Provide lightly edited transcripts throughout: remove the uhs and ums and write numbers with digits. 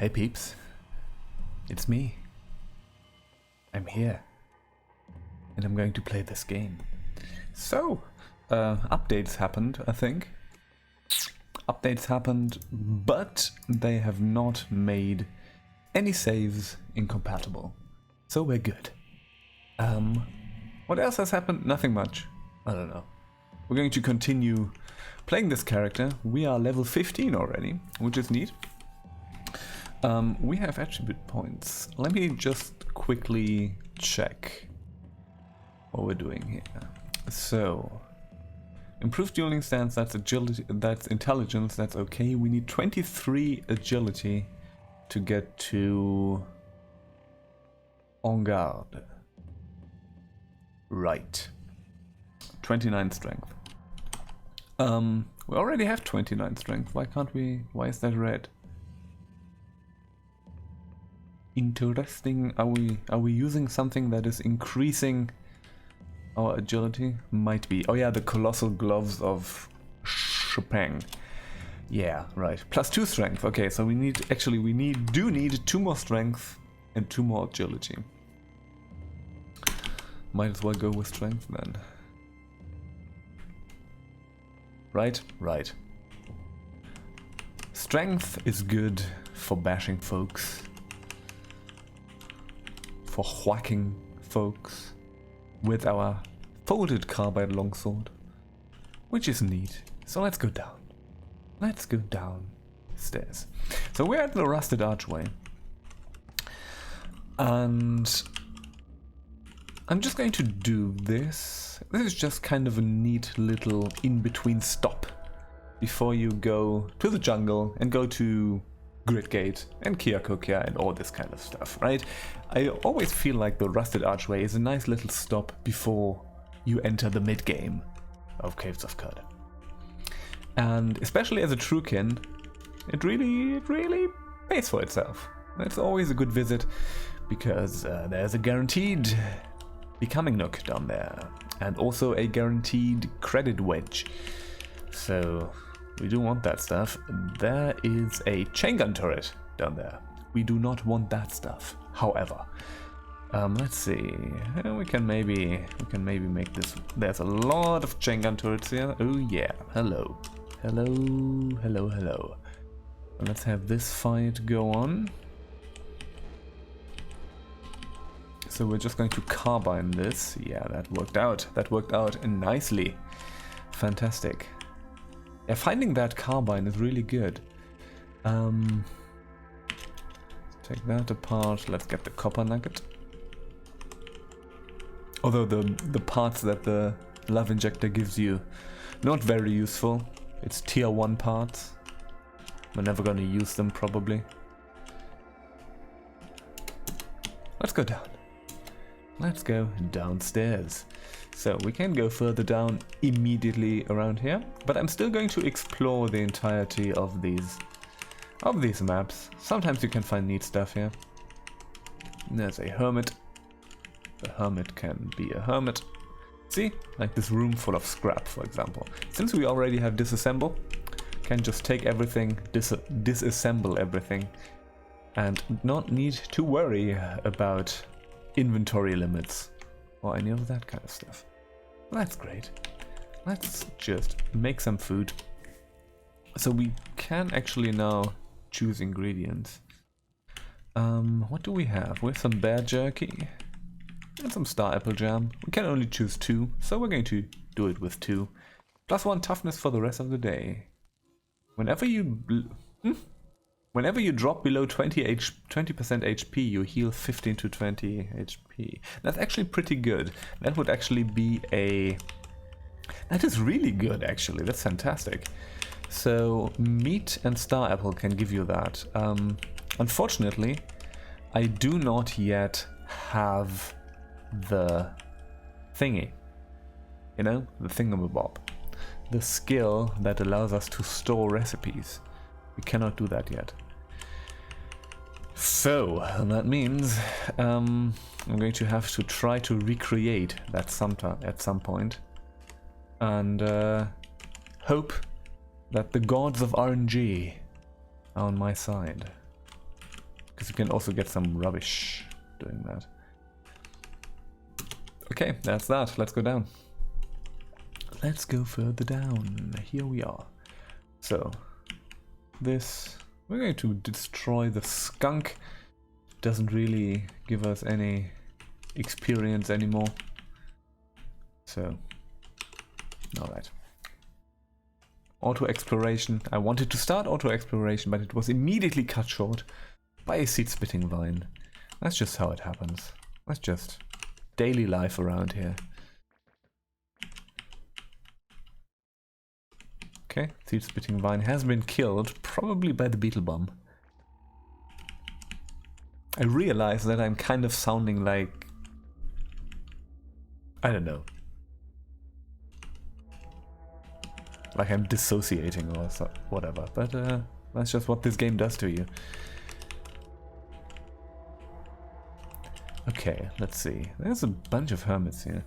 Hey peeps, it's me. I'm here, and I'm going to play this game. So, updates happened, I think. Updates happened, but they have not made any saves incompatible. So we're good. What else has happened? Nothing much. I don't know. We're going to continue playing this character. We are level 15 already, which is neat. We have attribute points. Let me just quickly check what we're doing here. So, improved dueling stance, that's agility, that's intelligence, that's okay. We need 23 agility to get to en garde. Right. 29 strength. We already have 29 strength. Why can't we? Why is that red? Interesting. Are we using something that is increasing our agility? Might be. Oh yeah, the colossal gloves of Chopin. Yeah, right. +2 strength. Okay, so we need do need 2 more strength and 2 more agility. Might as well go with strength then. Right? Right. Strength is good for bashing folks. For whacking folks with our folded carbine longsword, which is neat. So let's go down. Let's go downstairs. So we're at the rusted archway, and I'm just going to do this. This is just kind of a neat little in-between stop before you go to the jungle and go to Gridgate and Kyakokia and all this kind of stuff, right? I always feel like the rusted archway is a nice little stop before you enter the mid-game of Caves of Qud. And especially as a Truekin, it really pays for itself. It's always a good visit because there's a guaranteed Becoming Nook down there, and also a guaranteed credit wedge. So we do want that stuff. There is a chain gun turret down there. We do not want that stuff. However, let's see. We can maybe make this. There's a lot of chain gun turrets here. Oh yeah. Hello. Let's have this fight go on. So we're just going to carbine this. Yeah, that worked out. That worked out nicely. Fantastic. Yeah, finding that carbine is really good. Take that apart. Let's get the copper nugget. Although the parts that the love injector gives you, not very useful. It's tier 1 parts. We're never gonna use them probably. Let's go down. Let's go downstairs. So we can go further down immediately around here, but I'm still going to explore the entirety of these maps. Sometimes you can find neat stuff here. There's a hermit. The hermit can be a hermit. See, like this room full of scrap, for example. Since we already have disassemble, can just take everything, disassemble everything, and not need to worry about inventory limits or any of that kind of stuff. That's great. Let's just make some food. So we can actually now choose ingredients. What do we have? We have some bear jerky and some star apple jam. We can only choose 2, so we're going to do it with 2. +1 toughness for the rest of the day. Whenever you drop below 20% HP, you heal 15 to 20 HP. That's actually pretty good. That would actually be a... That is really good, actually. That's fantastic. So, meat and star apple can give you that. Unfortunately, I do not yet have the thingy. You know? The thingamabob. The skill that allows us to store recipes. We cannot do that yet. So, that means I'm going to have to try to recreate that sometime at some point. And hope that the gods of RNG are on my side. Because you can also get some rubbish doing that. Okay, that's that. Let's go down. Let's go further down. Here we are. So, this... We're going to destroy the skunk. Doesn't really give us any experience anymore. So, alright. Auto exploration. I wanted to start auto exploration, but it was immediately cut short by a seed spitting vine. That's just how it happens. That's just daily life around here. Okay, seed spitting vine has been killed, probably by the beetle bomb. I realize that I'm kind of sounding like... I don't know. Like I'm dissociating or so, whatever, but that's just what this game does to you. Okay, let's see. There's a bunch of hermits here.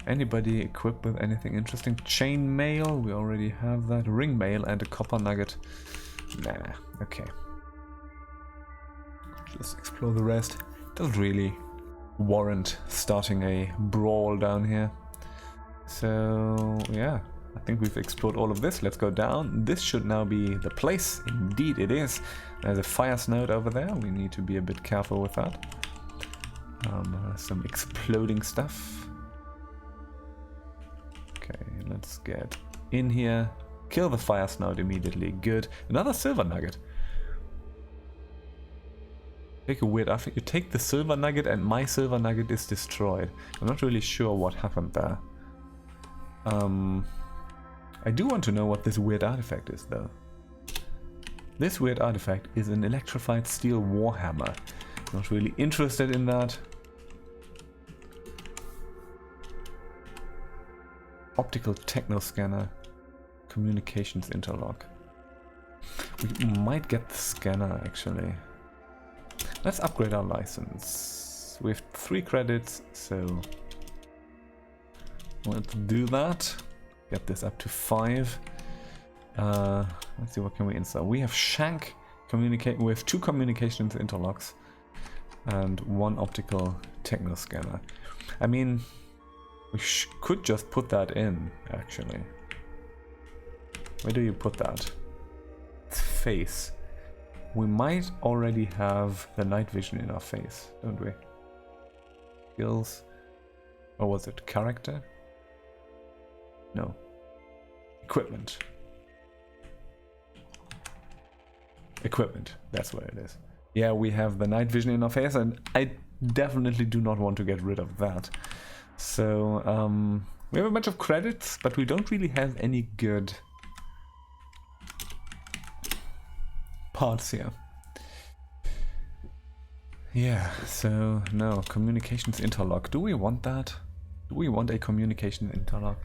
Anybody equipped with anything interesting? Chain mail, we already have that. Ring mail and a copper nugget. Nah, okay. Just explore the rest. Doesn't really warrant starting a brawl down here. So, yeah. I think we've explored all of this. Let's go down. This should now be the place. Indeed it is. There's a fire snout over there. We need to be a bit careful with that. Some exploding stuff. Okay, let's get in here. Kill the fire snout immediately. Good. Another silver nugget. Take a weird outfit. You take the silver nugget and my silver nugget is destroyed. I'm not really sure what happened there. I do want to know what this weird artifact is, though. This weird artifact is an electrified steel warhammer. Not really interested in that. Optical techno scanner. Communications interlock. We might get the scanner, actually. Let's upgrade our license. We have 3 credits, so... let's do that. Get this up to 5. Let's see, what can we install? We have Shank communicate. We have 2 communications interlocks and 1 optical techno scanner. I mean, we could just put that in, actually. Where do you put that? It's face. We might already have the night vision in our face, don't we? Skills. Or was it character? No. Equipment. Equipment, that's where it is. Yeah, we have the night vision in our face, and I definitely do not want to get rid of that. So, we have a bunch of credits, but we don't really have any good parts here. Yeah, so, no, communications interlock. Do we want that? Do we want a communication interlock?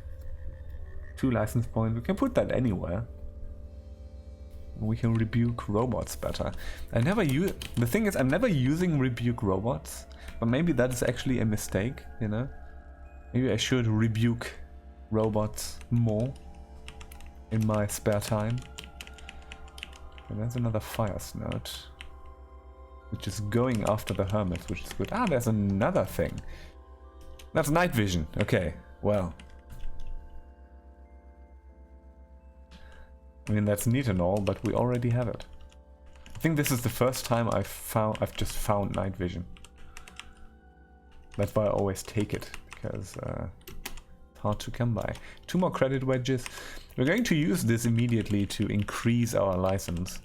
2 license points. We can put that anywhere. We can rebuke robots better. I never use. The thing is, I'm never using rebuke robots, but maybe that is actually a mistake. You know, maybe I should rebuke robots more in my spare time. And there's another fire snout, which is going after the hermits, which is good. Ah, there's another thing. That's night vision. Okay, well. I mean, that's neat and all, but we already have it. I think this is the first time I've just found night vision. That's why I always take it, because it's hard to come by. 2 more credit wedges. We're going to use this immediately to increase our license.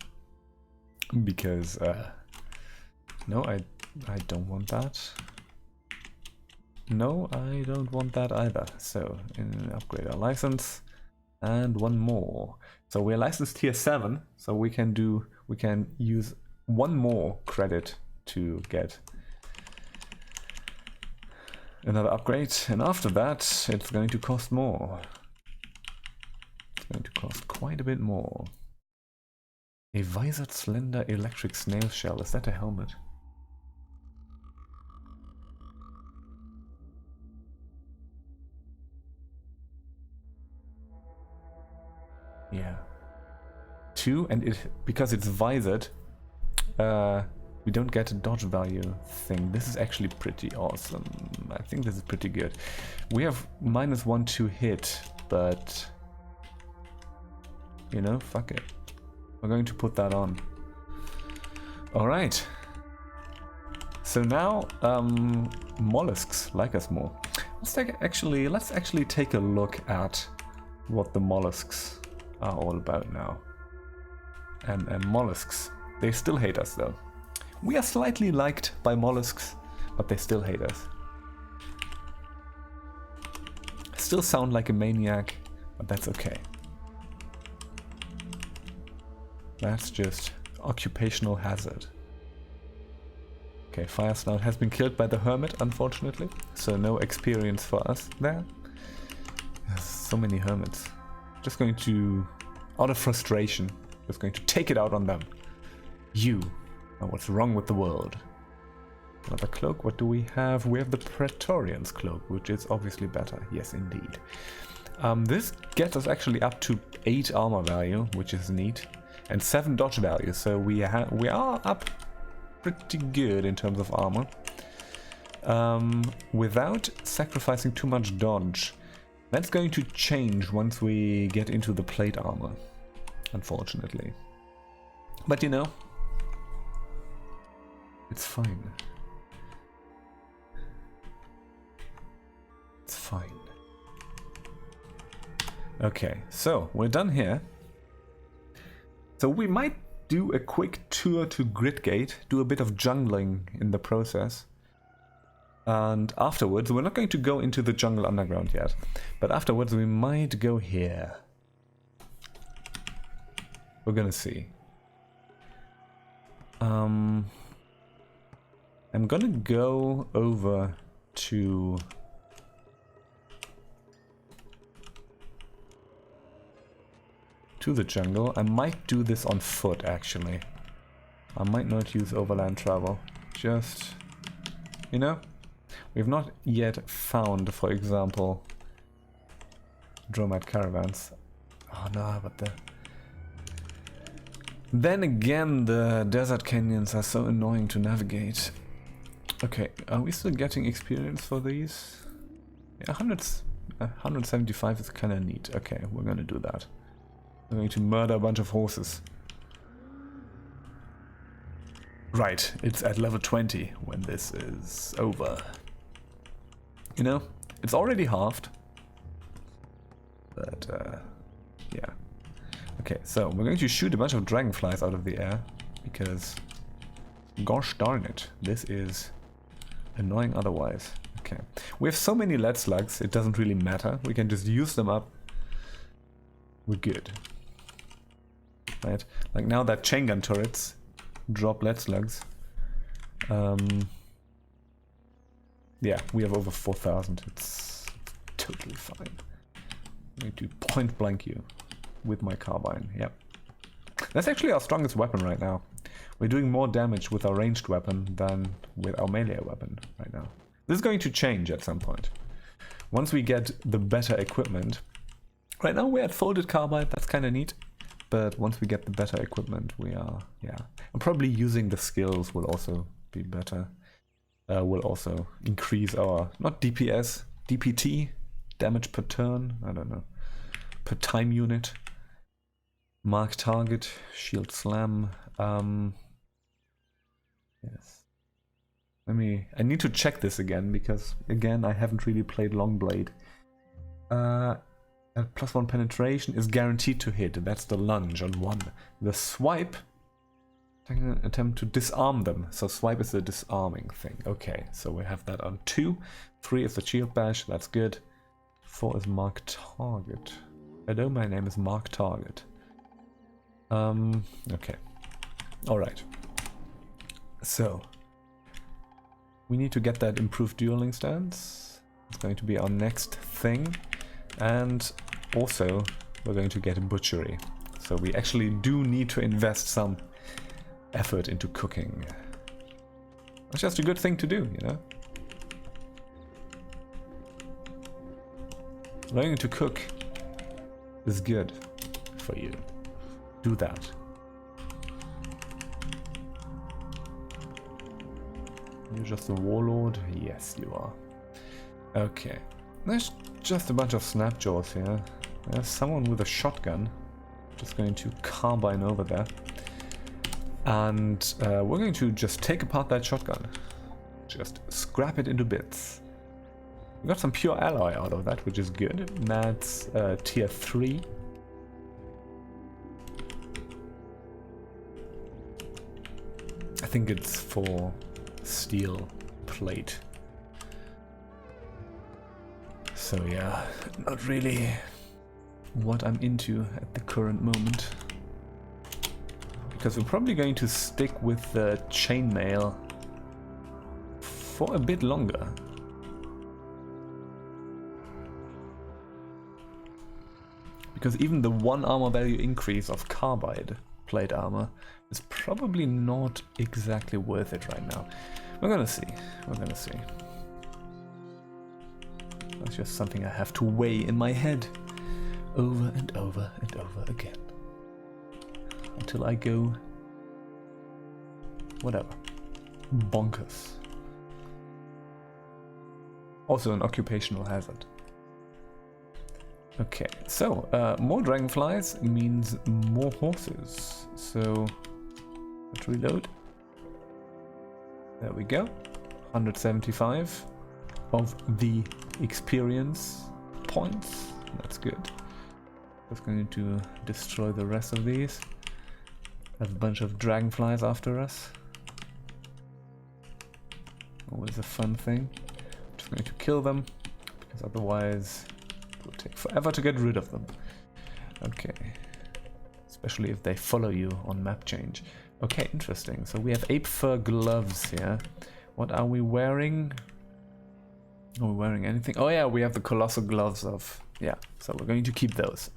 Because, no, I don't want that. No, I don't want that either. So, upgrade our license. And 1 more. So we're licensed tier 7, so we can use 1 more credit to get another upgrade, and after that it's going to cost more. It's going to cost quite a bit more. A visored slender electric snail shell, is that a helmet? Yeah. 2, and because it's visored, We don't get a dodge value thing. This is actually pretty awesome. I think this is pretty good. We have -1 to hit, but you know, fuck it. We're going to put that on. Alright. So now mollusks like us more. Let's actually take a look at what the mollusks are all about now. And mollusks, they still hate us though. We are slightly liked by mollusks, but they still hate us. I still sound like a maniac, but that's okay. That's just occupational hazard. Okay, Fire Snout has been killed by the Hermit, unfortunately, so no experience for us there. There's so many Hermits. Just going to, out of frustration, just going to take it out on them. You are what's wrong with the world. Another cloak, what do we have? We have the Praetorian's cloak, which is obviously better. Yes, indeed. This gets us actually up to 8 armor value, which is neat, and 7 dodge value, so we are up pretty good in terms of armor. Without sacrificing too much dodge. That's going to change once we get into the plate armor, unfortunately. But you know, it's fine. It's fine. Okay, so we're done here. So we might do a quick tour to Gridgate, do a bit of jungling in the process. And afterwards, we're not going to go into the jungle underground yet, but afterwards we might go here. We're gonna see. I'm gonna go over to the jungle. I might do this on foot, actually. I might not use overland travel. Just, you know, we've not yet found, for example, Dromite caravans. Oh no, but then again, the desert canyons are so annoying to navigate. Okay, are we still getting experience for these? Yeah, 175 is kind of neat. Okay, we're gonna do that. We're going to murder a bunch of horses. Right, it's at level 20 when this is over. You know, it's already halved. But, yeah. Okay, so we're going to shoot a bunch of dragonflies out of the air. Because, gosh darn it, this is annoying otherwise. Okay, we have so many lead slugs, it doesn't really matter. We can just use them up. We're good. Right, like now that chain gun turrets drop lead slugs. Yeah, we have over 4,000. It's totally fine. I'm going to point blank you with my carbine. Yep. That's actually our strongest weapon right now. We're doing more damage with our ranged weapon than with our melee weapon right now. This is going to change at some point. Once we get the better equipment. Right now we're at folded carbide, that's kind of neat. But once we get the better equipment, we are, yeah. And probably using the skills will also be better. Will also increase our, not DPS, DPT, damage per turn, I don't know. Per time unit. Mark target, shield slam. Yes. I need to check this again, because again, I haven't really played Longblade. +1 penetration is guaranteed to hit. That's the lunge on 1. The swipe, attempt to disarm them. So swipe is the disarming thing. Okay, so we have that on 2. 3 is the shield bash. That's good. 4 is mark target. Hello, my name is Mark Target. Okay. All right. So we need to get that improved dueling stance. It's going to be our next thing. And also, we're going to get a butchery. So we actually do need to invest some effort into cooking. It's just a good thing to do, you know? Learning to cook is good for you. Do that. You're just a warlord? Yes, you are. Okay. There's just a bunch of snapjaws here. There's someone with a shotgun. Just going to carbine over there. And we're going to just take apart that shotgun. Just scrap it into bits. We got some pure alloy out of that, which is good. That's tier 3. I think it's for steel plate. So yeah, not really what I'm into at the current moment. Because we're probably going to stick with the chainmail for a bit longer. Because even the 1 armor value increase of carbide plate armor is probably not exactly worth it right now. We're gonna see. We're gonna see. That's just something I have to weigh in my head over and over and over again. Until I go... whatever. Bonkers. Also an occupational hazard. Okay, so more dragonflies means more horses. So let's reload. There we go. 175 of the experience points. That's good. Just going to destroy the rest of these. Have a bunch of dragonflies after us. Always a fun thing. Just going to kill them, because otherwise it will take forever to get rid of them. Okay. Especially if they follow you on map change. Okay, interesting. So we have ape fur gloves here. What are we wearing? Are we wearing anything? Oh yeah, we have the colossal gloves of... yeah, so we're going to keep those.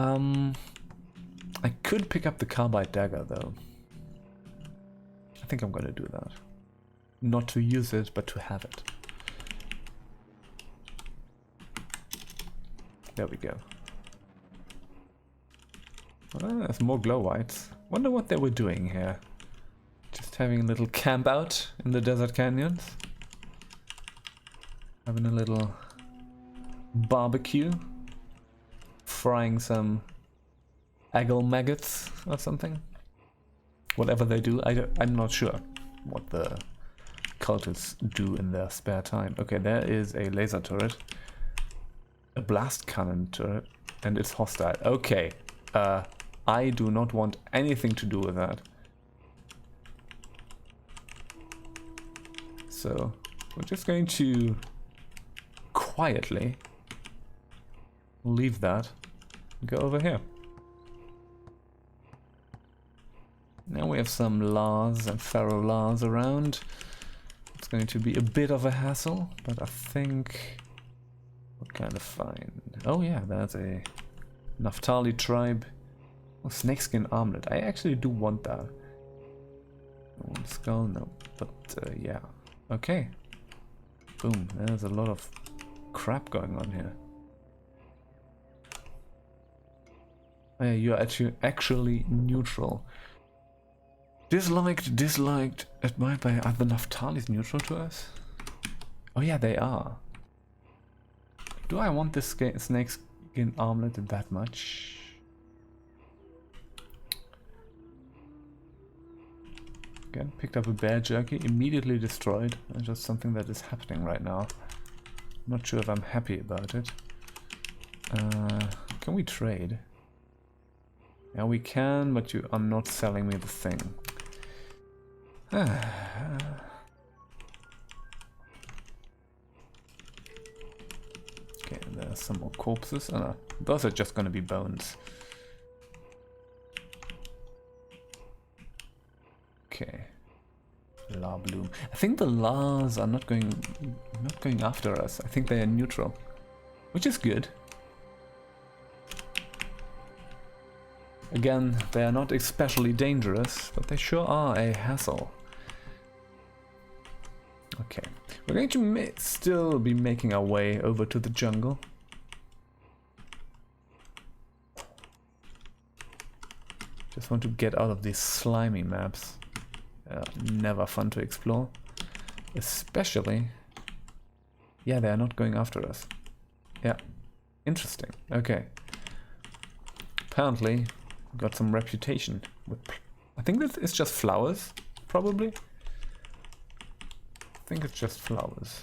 I could pick up the carbide dagger though. I think I'm gonna do that. Not to use it, but to have it. There we go. Well, there's more glow whites. Wonder what they were doing here. Just having a little camp out in the desert canyons. Having a little barbecue. Frying some aggle maggots or something. Whatever they do, I'm not sure what the cultists do in their spare time. Okay, there is a laser turret. A blast cannon turret. And it's hostile. Okay, I do not want anything to do with that. So, we're just going to quietly leave that and go over here. Now we have some Lars and Pharaoh Lars around. It's going to be a bit of a hassle, but I think we're kind of fine. Oh yeah, there's a Naphtali tribe. Oh, snakeskin armlet. I actually do want that. One skull, no. But yeah. Okay. Boom. There's a lot of crap going on here. Oh, yeah, you're actually neutral. Disliked, disliked, admired by other Naphtali's neutral to us? Oh yeah, they are. Do I want this snakeskin armlet that much? Again, picked up a bear jerky, immediately destroyed. That's just something that is happening right now. Not sure if I'm happy about it. Can we trade? Yeah, we can, but you are not selling me the thing. Okay, there's some more corpses. Oh no, those are just gonna be bones. Okay. La Bloom. I think the Lars are not going after us. I think they are neutral. Which is good. Again, they are not especially dangerous, but they sure are a hassle. Okay, we're going to still be making our way over to the jungle. Just want to get out of these slimy maps. never fun to explore. Especially... Yeah, they are not going after us. Yeah. Interesting. Okay. Apparently, got some reputation with... I think this is just flowers, probably. I think it's just flowers.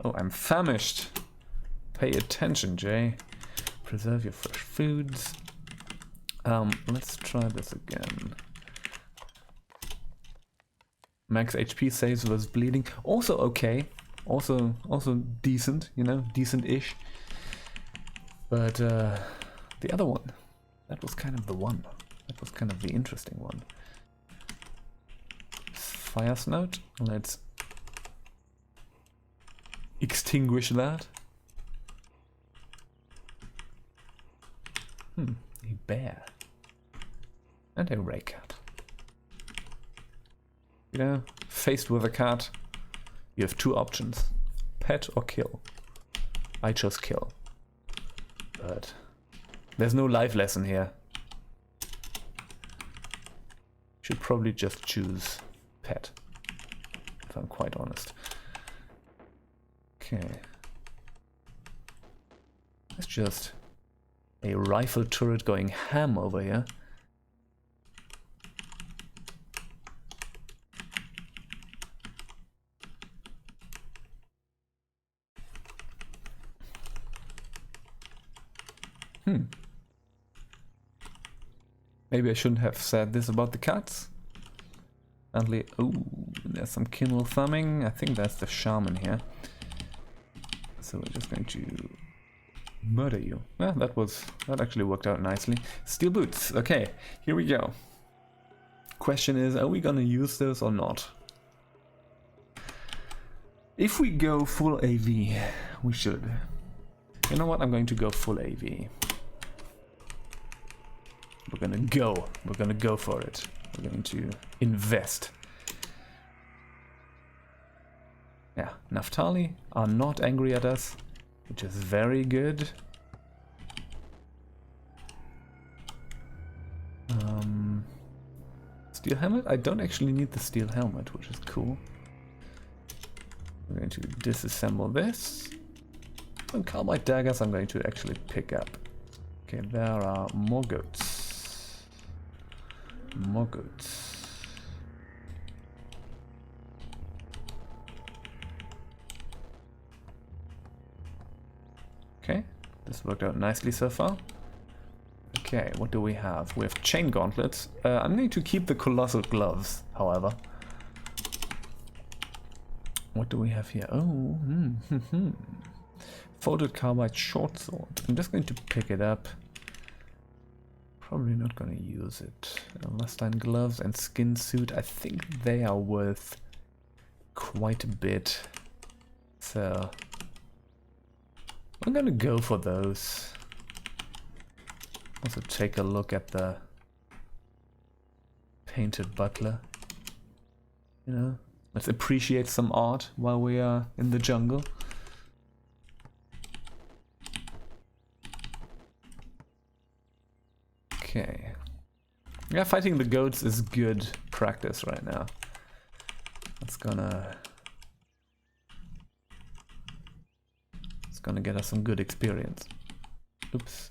Oh, I'm famished. Pay attention, Jay. Preserve your fresh foods. Let's try this again. Max HP saves was bleeding. Also okay. Also decent, you know, decent-ish. But the other one, that was kind of the one. That was kind of the interesting one. Fire snout. Let's extinguish that. A bear. And a ray cat. You know, faced with a cat, you have two options. Pet or kill. I chose kill. But there's no life lesson here. Should probably just choose pet, if I'm quite honest. Okay. It's just a rifle turret going ham over here. Maybe I shouldn't have said this about the cats. Apparently, oh, there's some kindle thumbing. I think that's the shaman here. So we're just going to murder you. Yeah, that actually worked out nicely. Steel boots. Okay, here we go. Question is, are we gonna use those or not? If we go full AV, we should. You know what? I'm going to go full AV. We're gonna go for it. We're going to invest. Yeah, Naftali are not angry at us, which is very good. Steel helmet? I don't actually need the steel helmet, which is cool. We're going to disassemble this. And carbide daggers I'm going to actually pick up. Okay, there are more goats. More goats. Okay, this worked out nicely so far. Okay, what do we have? We have chain gauntlets. I'm going to keep the colossal gloves, however. What do we have here? Oh, folded carbide short sword. I'm just going to pick it up. Probably not going to use it. Mustang gloves and skin suit. I think they are worth quite a bit. So I'm going to go for those. Also take a look at the painted butler. You know, let's appreciate some art while we are in the jungle. Okay. Yeah, fighting the goats is good practice right now. It's gonna get us some good experience. Oops.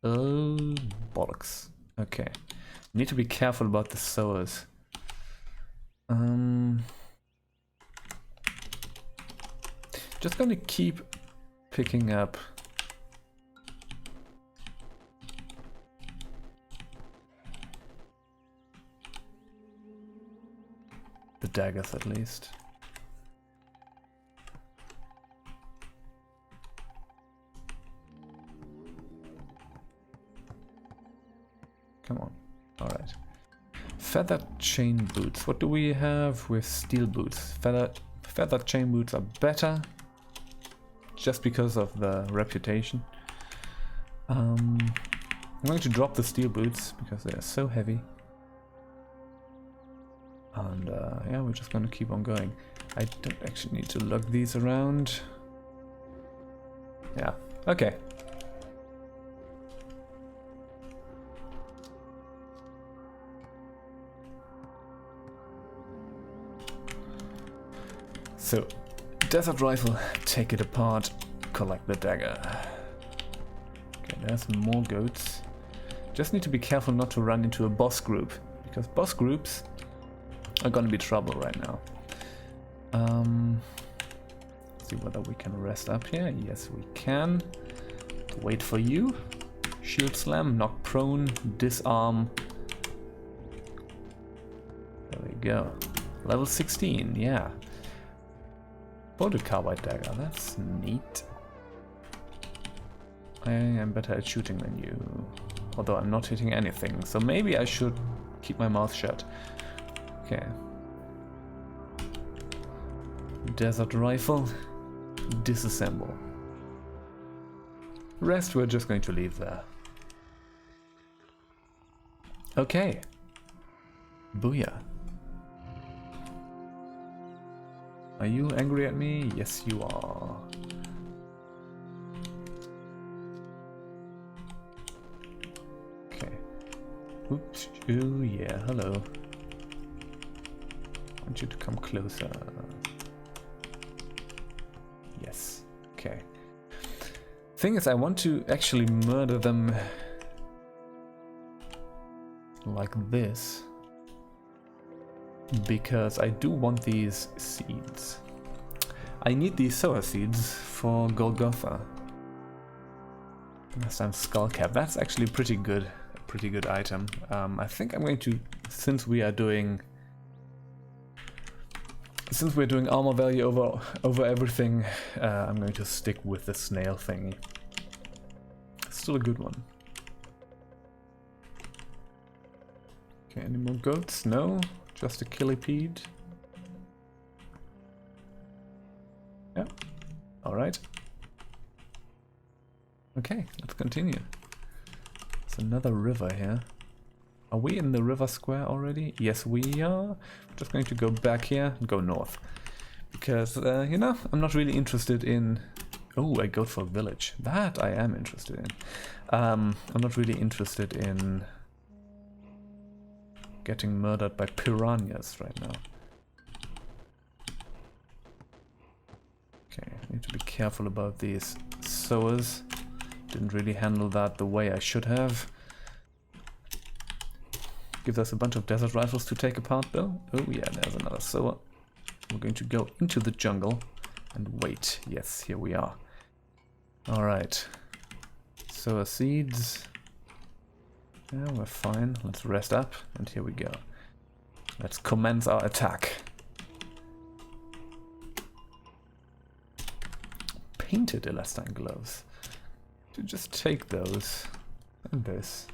Oh, bollocks. Okay. Need to be careful about the sowers. Just gonna keep picking up the daggers at least. Come on. Alright. Feathered chain boots. What do we have with steel boots? Feathered chain boots are better. Just because of the reputation. I'm going to drop the steel boots because they are so heavy. And yeah, we're just going to keep on going. I don't actually need to lug these around. Yeah, okay. So, desert rifle, take it apart, collect the dagger. Okay, there's more goats. Just need to be careful not to run into a boss group, because boss groups are gonna be trouble right now. See whether we can rest up here. Yes, we can. Wait for you. Shield slam, knock prone, disarm. There we go. Level 16, yeah. Bolted carbide dagger, that's neat. I am better at shooting than you. Although I'm not hitting anything, so maybe I should keep my mouth shut. Okay. Desert rifle. Disassemble. Rest we're just going to leave there. Okay. Booyah. Are you angry at me? Yes, you are. Okay. Oops. Oh, yeah. Hello. I want you to come closer. Yes. Okay. Thing is, I want to actually murder them like this. Because I do want these seeds. I need these sower seeds for Golgotha. Last time Skullcap. That's actually pretty good. A pretty good item. I think I'm going to, since we're doing armor value over everything, I'm going to stick with the snail thingy. Still a good one. Okay, any more goats? No. Just a killipede. Yeah. Alright. Okay, let's continue. There's another river here. Are we in the river square already? Yes, we are. Just going to go back here and go north. Because, you know, I'm not really interested in... Oh, a goat for village. That I am interested in. I'm not really interested in... getting murdered by piranhas right now. Okay, I need to be careful about these sowers. Didn't really handle that the way I should have. Gives us a bunch of desert rifles to take apart though. Oh yeah, there's another sower. We're going to go into the jungle and wait. Yes, here we are. Alright. Sower seeds. Yeah, we're fine. Let's rest up, and here we go. Let's commence our attack. Painted elastine gloves. To just take those and this.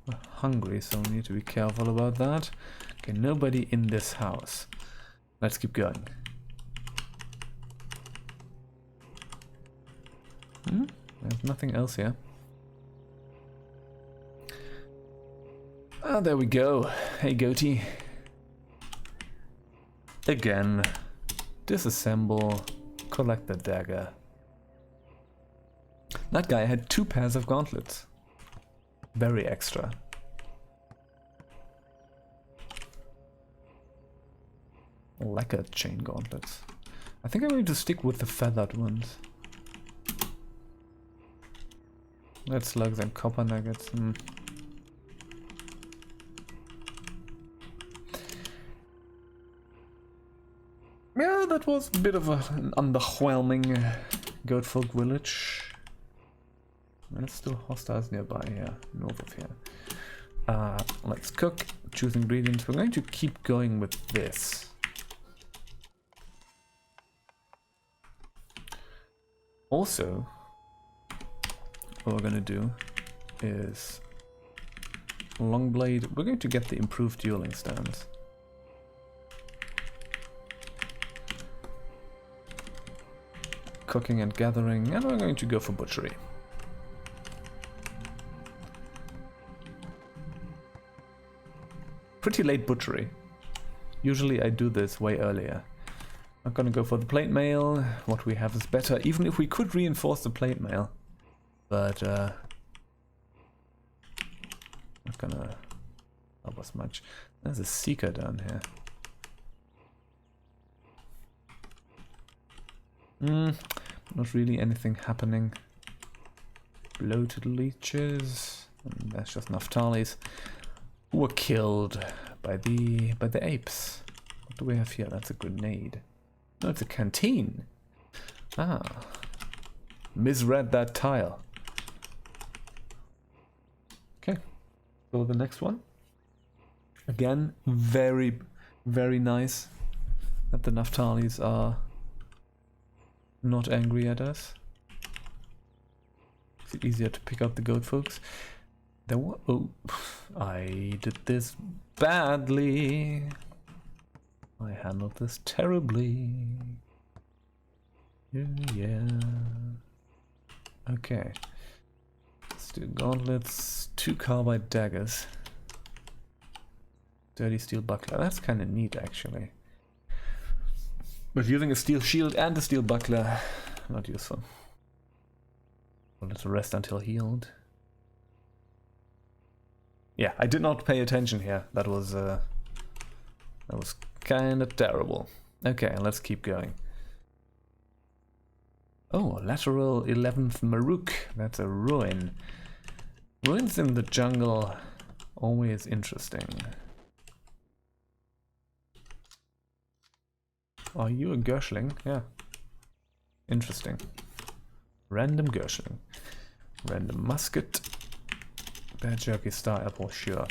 We're hungry, so we need to be careful about that. Okay, nobody in this house. Let's keep going. There's nothing else here. Ah, there we go. Hey, goatee. Again. Disassemble. Collect the dagger. That guy had 2 pairs of gauntlets. Very extra. Lacquered chain gauntlets. I think I'm going to stick with the feathered ones. Let's slugs and copper nuggets. Yeah, that was a bit of an underwhelming goatfolk village. There's still hostiles nearby here, north of here. Let's cook, choose ingredients. We're going to keep going with this. Also, what we're going to do is long blade. We're going to get the improved dueling stance. Cooking and gathering, and we're going to go for butchery. Pretty late butchery. Usually I do this way earlier. I'm gonna go for the plate mail. What we have is better, even if we could reinforce the plate mail. But not gonna help us much. There's a seeker down here. Not really anything happening. Bloated leeches. And that's just Naftali's who were killed by the apes. What do we have here? That's a grenade. No, it's a canteen. Ah. Misread that tile. Okay. So the next one. Again, very, very nice that the Naftalis are not angry at us. It's easier to pick up the goat folks. There were, oh, I did this badly. I handled this terribly. Yeah. Okay. Let's do gauntlets, 2 carbide daggers. Dirty steel buckler. That's kind of neat, actually. But using a steel shield and a steel buckler, not useful. Well, let's rest until healed. Yeah, I did not pay attention here. That was kind of terrible. Okay, let's keep going. Oh, lateral 11th Maruk. That's a ruin. Ruins in the jungle, always interesting. Are you a Gershling? Yeah. Interesting. Random Gershling. Random musket. Bad jerky star apple, sure.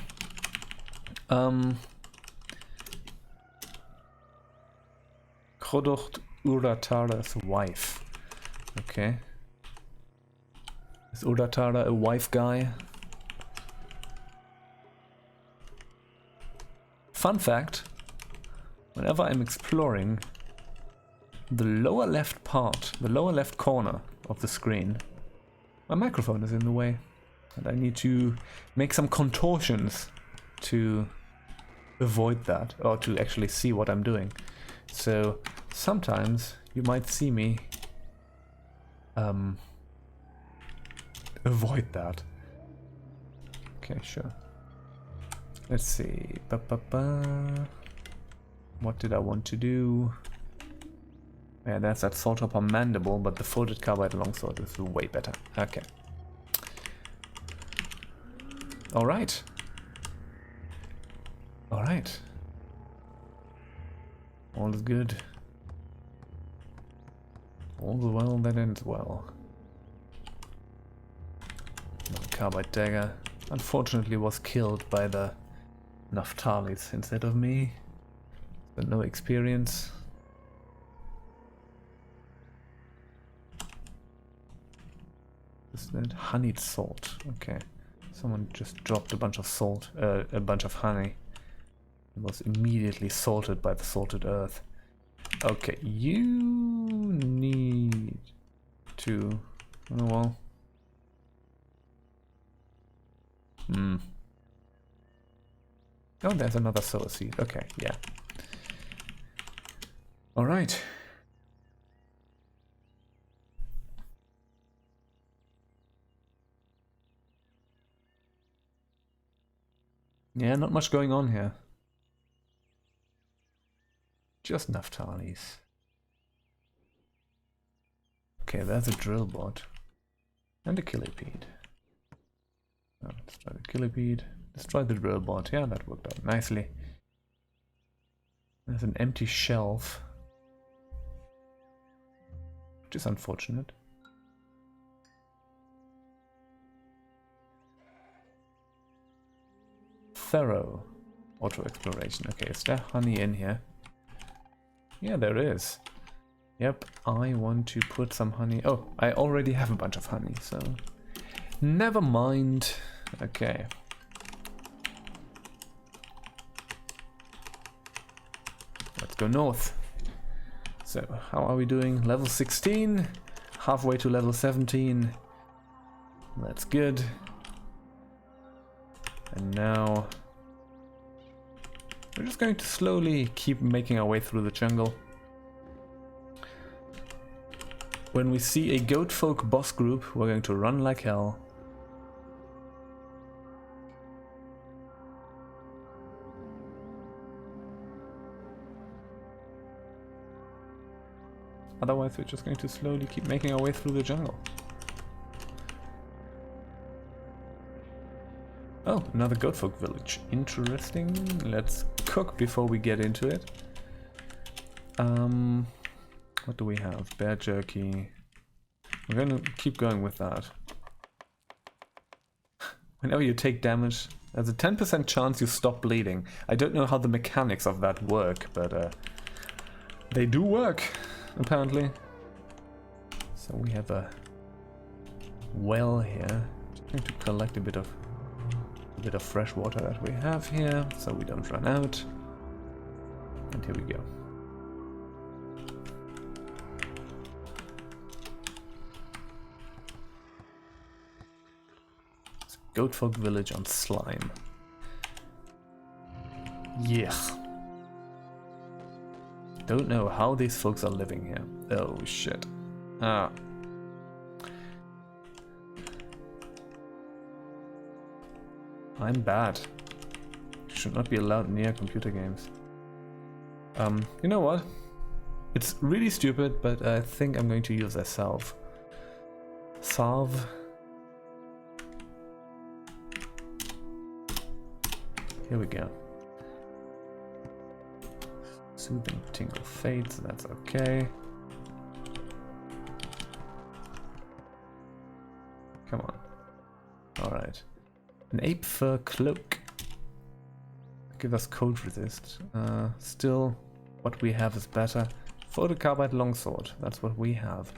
Krodocht Uratara's wife. Okay. Is Uratara a wife guy? Fun fact. Whenever I'm exploring, the lower left part, the lower left corner of the screen, my microphone is in the way. And I need to make some contortions to avoid that, or to actually see what I'm doing. So sometimes you might see me avoid that. Okay, sure. Let's see. What did I want to do? Yeah, that's that salt upper mandible, but the folded carbide longsword is way better. Okay. Alright. Alright. All is good. All's well that ends well. Another carbide dagger. Unfortunately was killed by the Naftalis instead of me. But no experience. Is that honeyed salt? Okay. Someone just dropped a bunch of salt, a bunch of honey. It was immediately salted by the salted earth. Okay, you need to... Oh well. Oh, there's another solar seed. Okay, yeah. Alright. Yeah, not much going on here. Just Naftalis. Okay, there's a drill bot. And a killipede. Oh, destroy the killipede. Destroy the drill bot. Yeah, that worked out nicely. There's an empty shelf. Which is unfortunate. Thorough auto exploration. Okay, is there honey in here? Yeah, there is. Yep, I want to put some honey. Oh, I already have a bunch of honey, so never mind. Okay. Let's go north. So, how are we doing? Level 16, halfway to level 17. That's good. And now we're just going to slowly keep making our way through the jungle. When we see a goat folk boss group, we're going to run like hell. Otherwise, we're just going to slowly keep making our way through the jungle. Oh, another goat folk village. Interesting. Let's cook before we get into it. What do we have? Bear jerky. We're gonna keep going with that. Whenever you take damage, there's a 10% chance you stop bleeding. I don't know how the mechanics of that work, but they do work, apparently. So we have a well here. Just going to collect a bit of fresh water that we have here, so we don't run out. And here we go. Goat folk village on slime. Yeah. Don't know how these folks are living here. Oh shit. Ah. I'm bad. Should not be allowed near computer games. You know what? It's really stupid, but I think I'm going to use a salve. Salve. Here we go. Soothing tingle fades, that's okay. Come on. Alright. An ape fur cloak. Give us cold resist. Still, what we have is better. Photo carbide longsword, that's what we have.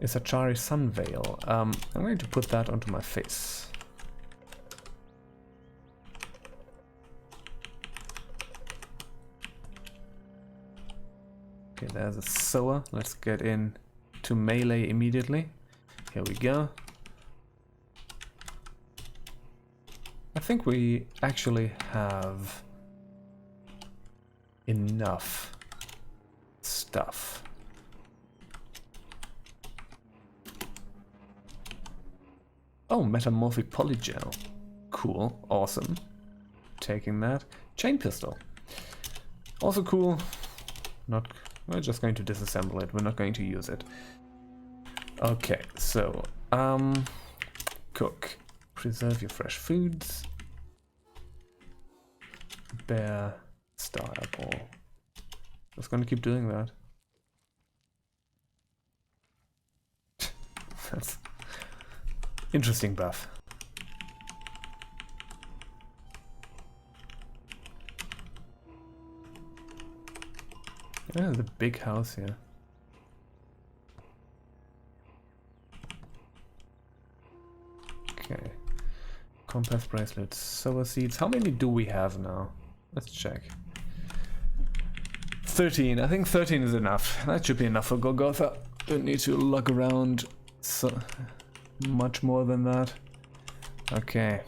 Isachari sun veil. I'm going to put that onto my face. Okay, there's a sower. Let's get in to melee immediately. Here we go. I think we actually have enough stuff. Oh, metamorphic polygel. Cool, awesome. Taking that. Chain pistol. Also cool. We're just going to disassemble it. We're not going to use it. Okay, so cook. Preserve your fresh foods. Bear star apple. Just gonna keep doing that. That's interesting buff. Yeah, the big house here. Okay. Compass bracelets, sower seeds. How many do we have now? Let's check. 13. I think 13 is enough. That should be enough for Golgotha. Don't need to lug around so much more than that. Okay.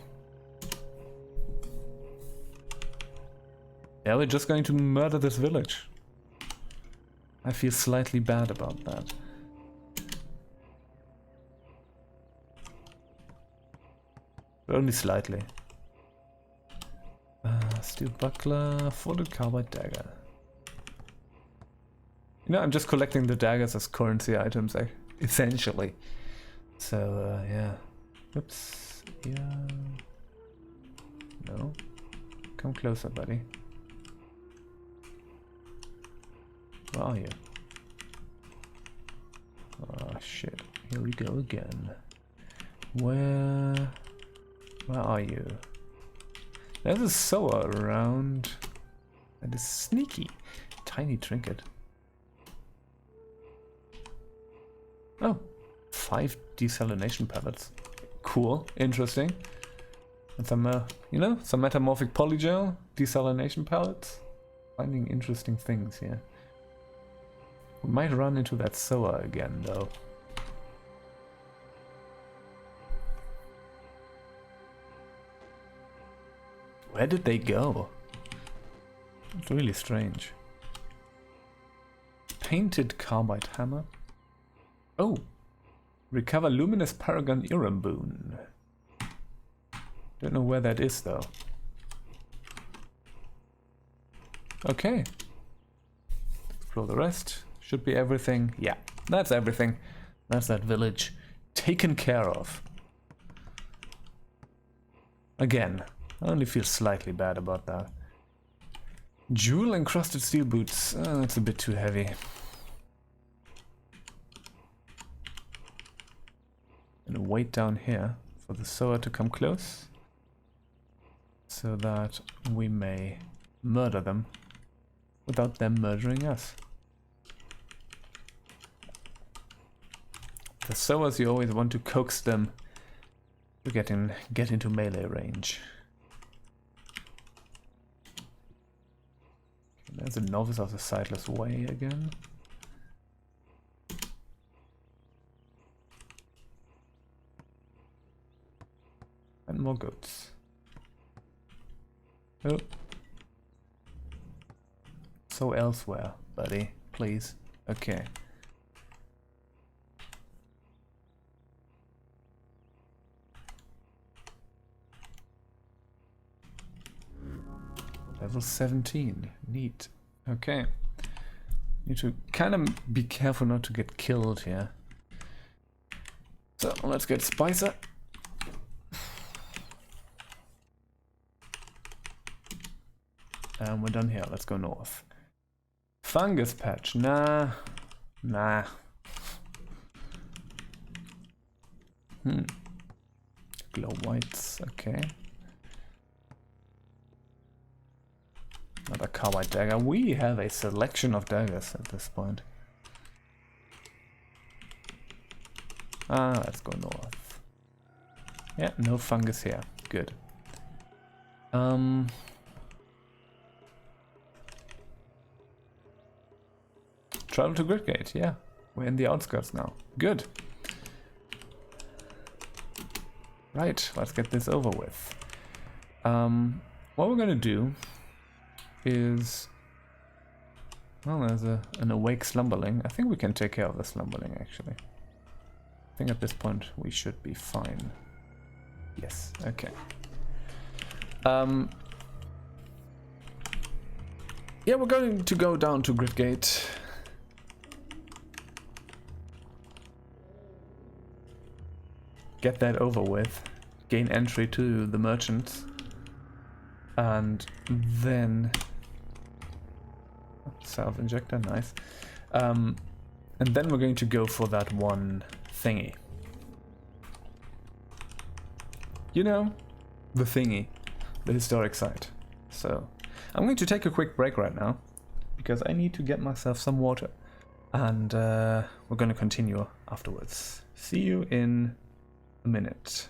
Yeah, we're just going to murder this village. I feel slightly bad about that. But only slightly. Steel buckler, folded carbide dagger. You know, I'm just collecting the daggers as currency items, essentially. So, yeah. Oops. Yeah. No. Come closer, buddy. Where are you? Oh, shit. Here we go again. Where are you? There's a sower around. That is sneaky. Tiny trinket. Oh, 5 desalination pellets. Cool, interesting. And some, you know, some metamorphic polygel, desalination pellets. Finding interesting things here. We might run into that sower again, though. Where did they go? It's really strange. Painted carbide hammer. Oh! Recover luminous paragon Iram boon. Don't know where that is though. Okay. Explore the rest. Should be everything. Yeah, that's everything. That's that village taken care of. Again, I only feel slightly bad about that. Jewel encrusted steel boots. That's a bit too heavy. I'm gonna wait down here for the sower to come close, so that we may murder them without them murdering us. The sowers, you always want to coax them to get into melee range. Okay, there's a novice of the Sightless Way again. And more goats. Oh. So elsewhere, buddy, please. Okay. Level 17. Neat. Okay. Need to kind of be careful not to get killed here. So let's get Spicer. And we're done here. Let's go north. Fungus patch. Nah. Nah. Glow whites. Okay. Another carbide dagger. We have a selection of daggers at this point. Let's go north. Yeah, no fungus here. Good. Travel to Gridgate. Yeah, we're in the outskirts now. Good. Right, let's get this over with. What we're gonna do is, well, there's an awake slumberling. I think we can take care of the slumberling, actually. I think at this point we should be fine. Yes, okay. Yeah, we're going to go down to Gridgate. Get that over with. Gain entry to the merchants. And then self-injector, nice. And then we're going to go for that one thingy. You know, the thingy, the historic site. So I'm going to take a quick break right now because I need to get myself some water, and we're going to continue afterwards. See you in a minute.